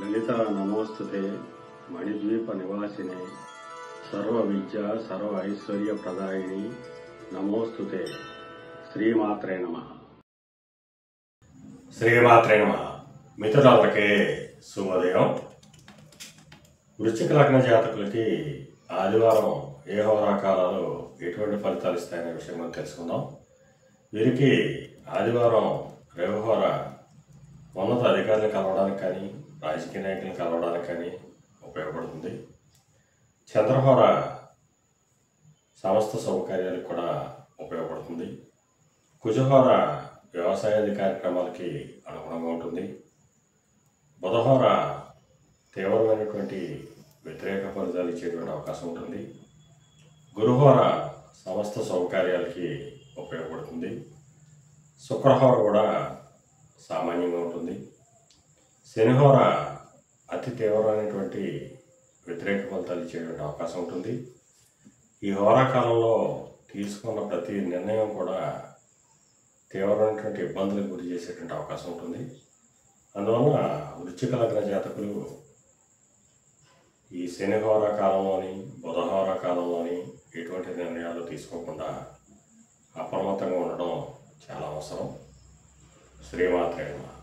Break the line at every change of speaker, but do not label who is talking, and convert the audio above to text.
లలితా నమోస్తుతే మణిద్వీప నివాసినే సర్వ విద్య సర్వ ఐశ్వర్య ప్రదాయిని నమోస్తుతే. శ్రీమాత్రే నమః.
శ్రీమాత్రే నమః. మిత్రులందరికీ శుభోదయం. వృశ్చిక లగ్న జాతకులకి ఆదివారం ఏ హోరాకాలాలు ఎటువంటి ఫలితాలు ఇస్తాయనే విషయం మనం తెలుసుకుందాం. వీరికి ఆదివారం రేవహోర ఉన్నత అధికారులను కలవడానికి కానీ రాజకీయ నాయకులను కలవడానికి కానీ ఉపయోగపడుతుంది. చంద్రహోర సమస్త సౌకర్యాలకు కూడా ఉపయోగపడుతుంది. కుజహోర వ్యవసాయాది కార్యక్రమాలకి అనుగుణంగా ఉంటుంది. బుధహోర తీవ్రమైనటువంటి వ్యతిరేక ఫలితాలు ఇచ్చేటువంటి అవకాశం ఉంటుంది. గురుహోర సమస్త సౌకర్యాలకి ఉపయోగపడుతుంది. శుక్రహోర కూడా సామాన్యంగా ఉంటుంది. శనిహోర అతి తీవ్రమైనటువంటి వ్యతిరేక ఫలితాలు ఇచ్చేటువంటి అవకాశం ఉంటుంది. ఈ హోరాకాలంలో తీసుకున్న ప్రతి నిర్ణయం కూడా తీవ్రమైనటువంటి ఇబ్బందులకు గురి చేసేటువంటి అవకాశం ఉంటుంది. అందువల్ల వృశ్చిక లగ్న జాతకులు ఈ శనిహోర కాలంలోని బుధహోర కాలంలోని ఎటువంటి నిర్ణయాలు తీసుకోకుండా అప్రమత్తంగా ఉండడం చాలా అవసరం. శ్రీమాత్రే నమః.